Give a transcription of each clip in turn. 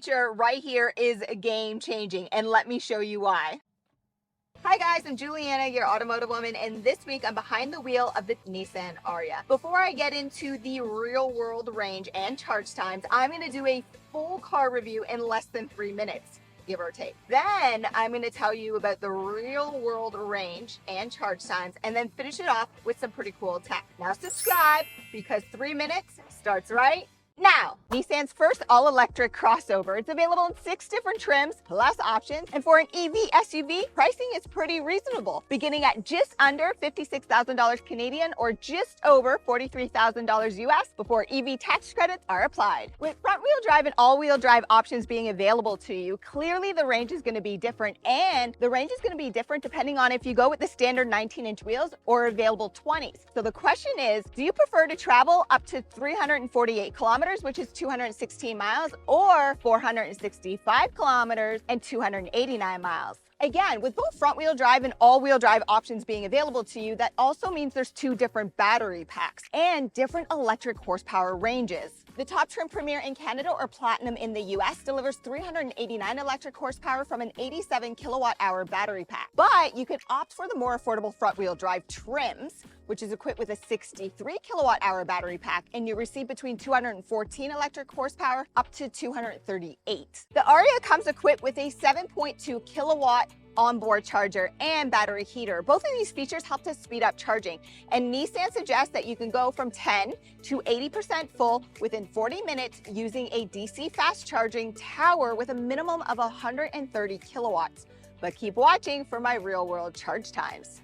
feature right here is game changing, and let me show you why. Hi guys, I'm Juliana, your automotive woman, and this week I'm behind the wheel of the Nissan Ariya. Before I get into the real world range and charge times, I'm going to do a full car review in less than 3 minutes, give or take. Then I'm going to tell you about the real world range and charge times, and then finish it off with some pretty cool tech. Now subscribe, because 3 minutes starts right now. Nissan's first all-electric crossover. It's available in 6 different trims plus options, and for an EV SUV, pricing is pretty reasonable, beginning at just under $56,000 Canadian or just over $43,000 US before EV tax credits are applied. With front-wheel drive and all-wheel drive options being available to you, clearly the range is going to be different, and the range is going to be different depending on if you go with the standard 19-inch wheels or available 20s. So the question is, do you prefer to travel up to 348 kilometers, which is 216 miles, or 465 kilometers and 289 miles? Again, with both front-wheel drive and all-wheel drive options being available to you, that also means there's 2 different battery packs and different electric horsepower ranges. The top trim Premier in Canada or Platinum in the US delivers 389 electric horsepower from an 87 kilowatt-hour battery pack. But you could opt for the more affordable front-wheel drive trims, which is equipped with a 63 kilowatt-hour battery pack, and you receive between 214 electric horsepower up to 238. The Ariya comes equipped with a 7.2 kilowatt onboard charger and battery heater. Both of these features help to speed up charging, and Nissan suggests that you can go from 10 to 80% full within 40 minutes using a DC fast charging tower with a minimum of 130 kilowatts. But keep watching for my real world charge times.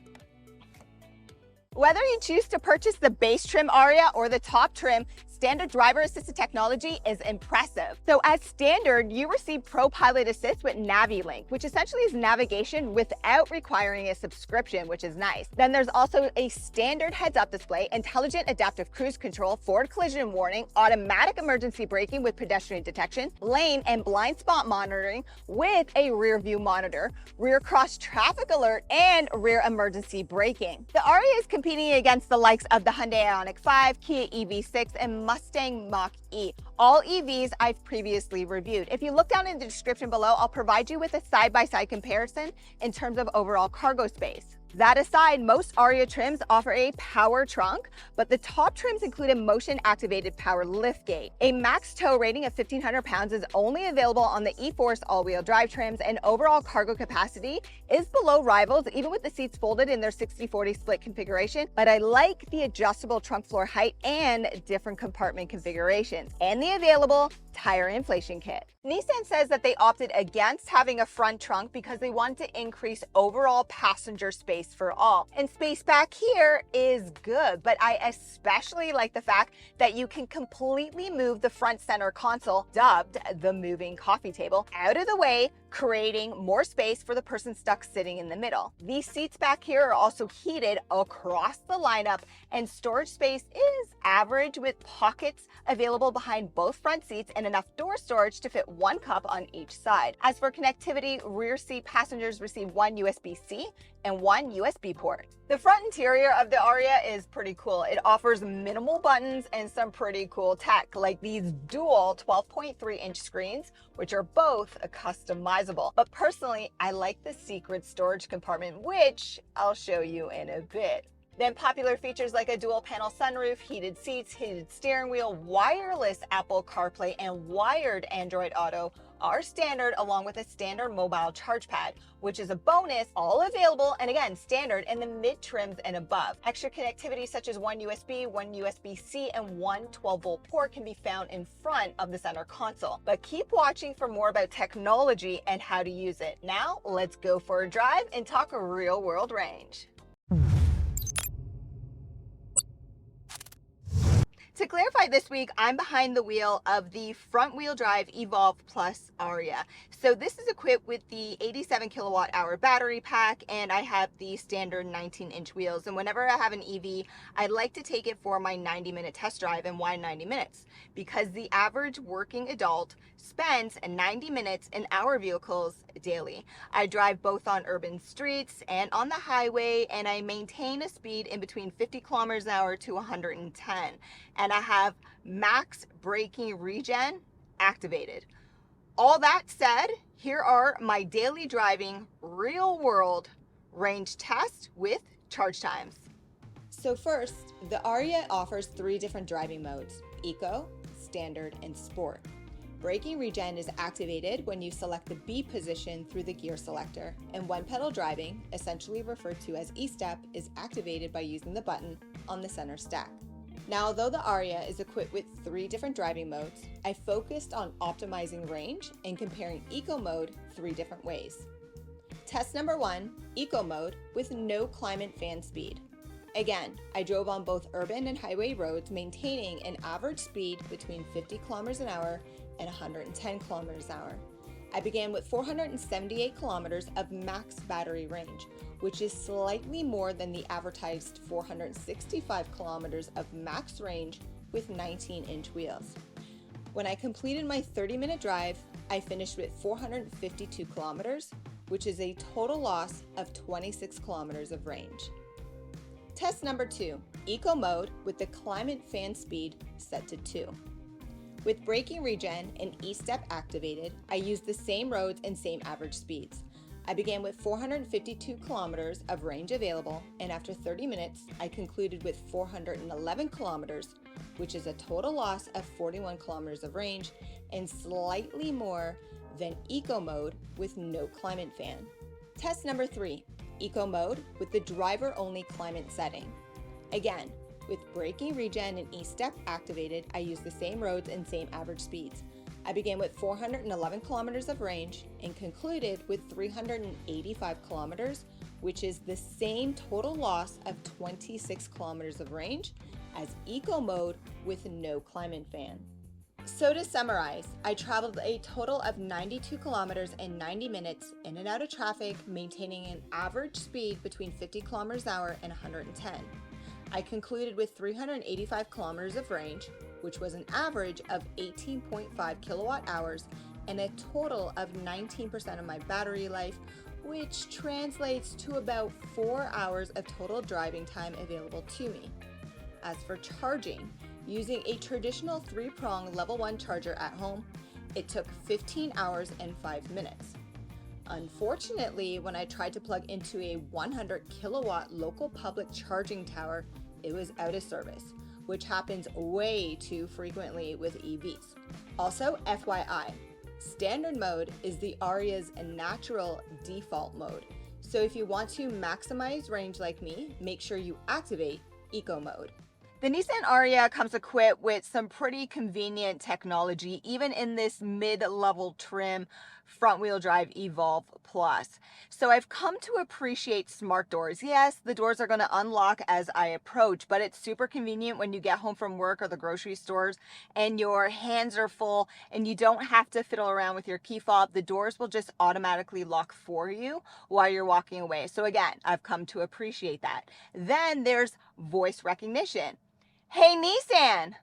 Whether you choose to purchase the base trim Ariya or the top trim, standard driver assisted technology is impressive. So as standard, you receive Pro Pilot Assist with NaviLink, which essentially is navigation without requiring a subscription, which is nice. Then there's also a standard heads-up display, intelligent adaptive cruise control, forward collision warning, automatic emergency braking with pedestrian detection, lane and blind spot monitoring with a rear view monitor, rear cross traffic alert, and rear emergency braking. The Ariya is competing against the likes of the Hyundai Ioniq 5, Kia EV6, and Mustang Mach-E, all EVs I've previously reviewed. If you look down in the description below, I'll provide you with a side-by-side comparison in terms of overall cargo space. That aside, most Ariya trims offer a power trunk, but the top trims include a motion-activated power liftgate. A max tow rating of 1,500 pounds is only available on the e-Force all-wheel drive trims, and overall cargo capacity is below rivals, even with the seats folded in their 60-40 split configuration. But I like the adjustable trunk floor height and different compartment configurations, and the available tire inflation kit. Nissan says that they opted against having a front trunk because they want to increase overall passenger space for all. And space back here is good, but I especially like the fact that you can completely move the front center console, dubbed the moving coffee table, out of the way, creating more space for the person stuck sitting in the middle. These seats back here are also heated across the lineup, and storage space is average with pockets available behind both front seats and enough door storage to fit 1 cup on each side. As for connectivity, rear seat passengers receive 1 USB-C and 1 USB port. The front interior of the Ariya is pretty cool. It offers minimal buttons and some pretty cool tech, like these dual 12.3-inch screens, which are both customizable. But personally, I like the secret storage compartment, which I'll show you in a bit. Then popular features like a dual panel sunroof, heated seats, heated steering wheel, wireless Apple CarPlay, and wired Android Auto are standard, along with a standard mobile charge pad, which is a bonus, all available and again standard in the mid trims and above. Extra connectivity such as 1 USB, 1 USB-C, and 1 12-volt port can be found in front of the center console. But keep watching for more about technology and how to use it. Now let's go for a drive and talk real world range. To clarify, this week I'm behind the wheel of the front-wheel drive Evolve Plus Ariya. So this is equipped with the 87 kilowatt hour battery pack, and I have the standard 19-inch wheels. And whenever I have an EV, I like to take it for my 90-minute test drive. And why 90 minutes? Because the average working adult spends 90 minutes in our vehicles daily. I drive both on urban streets and on the highway, and I maintain a speed in between 50 kilometers an hour to 110. And I have max braking regen activated. All that said, here are my daily driving real world range tests with charge times. So first, the Ariya offers 3 different driving modes: Eco, Standard, and Sport. Braking regen is activated when you select the B position through the gear selector, and one-pedal driving, essentially referred to as E-step, is activated by using the button on the center stack. Now, although the Ariya is equipped with 3 different driving modes, I focused on optimizing range and comparing Eco mode 3 different ways. Test number 1, Eco mode with no climate fan speed. Again, I drove on both urban and highway roads, maintaining an average speed between 50 kilometers an hour and 110 kilometers an hour. I began with 478 kilometers of max battery range, which is slightly more than the advertised 465 kilometers of max range with 19-inch wheels. When I completed my 30-minute drive, I finished with 452 kilometers, which is a total loss of 26 kilometers of range. Test number 2, Eco mode with the climate fan speed set to 2. With braking regen and E-step activated, I used the same roads and same average speeds. I began with 452 kilometers of range available, and after 30 minutes, I concluded with 411 kilometers, which is a total loss of 41 kilometers of range and slightly more than Eco mode with no climate fan. Test number 3, Eco mode with the driver-only climate setting. Again, with braking regen and E-step activated, I used the same roads and same average speeds. I began with 411 kilometers of range and concluded with 385 kilometers, which is the same total loss of 26 kilometers of range as Eco mode with no climate fan. So to summarize, I traveled a total of 92 kilometers in 90 minutes in and out of traffic, maintaining an average speed between 50 kilometers an hour and 110. I concluded with 385 kilometers of range, which was an average of 18.5 kilowatt hours and a total of 19% of my battery life, which translates to about 4 hours of total driving time available to me. As for charging, using a traditional 3-prong level 1 charger at home, it took 15 hours and 5 minutes. Unfortunately, when I tried to plug into a 100 kilowatt local public charging tower, it was out of service, which happens way too frequently with EVs. Also, FYI, standard mode is the Ariya's natural default mode. So if you want to maximize range like me, make sure you activate Eco mode. The Nissan Ariya comes equipped with some pretty convenient technology, even in this mid-level trim front-wheel drive Evolve Plus. So I've come to appreciate smart doors. Yes, the doors are going to unlock as I approach, but it's super convenient when you get home from work or the grocery stores and your hands are full and you don't have to fiddle around with your key fob. The doors will just automatically lock for you while you're walking away. So again, I've come to appreciate that. Then there's voice recognition. Hey, Nissan.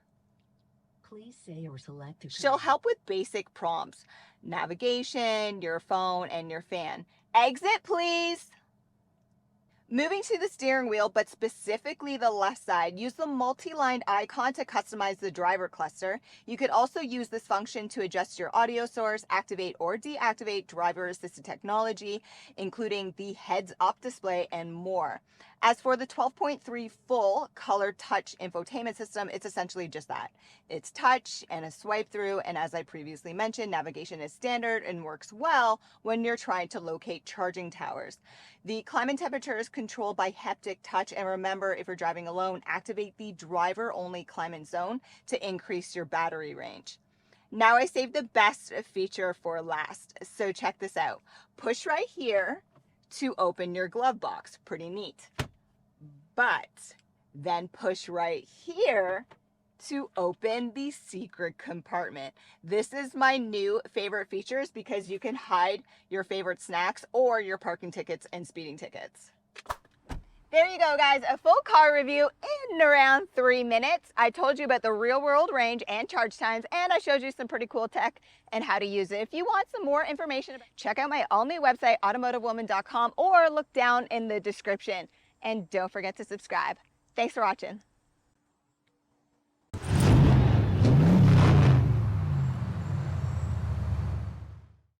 Please say or select to She'll help with basic prompts, navigation, your phone, and your fan. Exit, please. Moving to the steering wheel, but specifically the left side, use the multi-lined icon to customize the driver cluster. You could also use this function to adjust your audio source, activate or deactivate driver-assisted technology, including the heads-up display and more. As for the 12.3 full color touch infotainment system, it's essentially just that. It's touch and a swipe through, and as I previously mentioned, navigation is standard and works well when you're trying to locate charging towers. The climate temperature is controlled by haptic touch, and remember, if you're driving alone, activate the driver-only climate zone to increase your battery range. Now I saved the best feature for last, so check this out. Push right here to open your glove box. Pretty neat. But then push right here to open the secret compartment. This is my new favorite features because you can hide your favorite snacks or your parking tickets and speeding tickets. There you go, guys, a full car review in around 3 minutes. I told you about the real world range and charge times, and I showed you some pretty cool tech and how to use it. If you want some more information, check out my all-new website, AutomotiveWoman.com, or look down in the description. And don't forget to subscribe. Thanks for watching.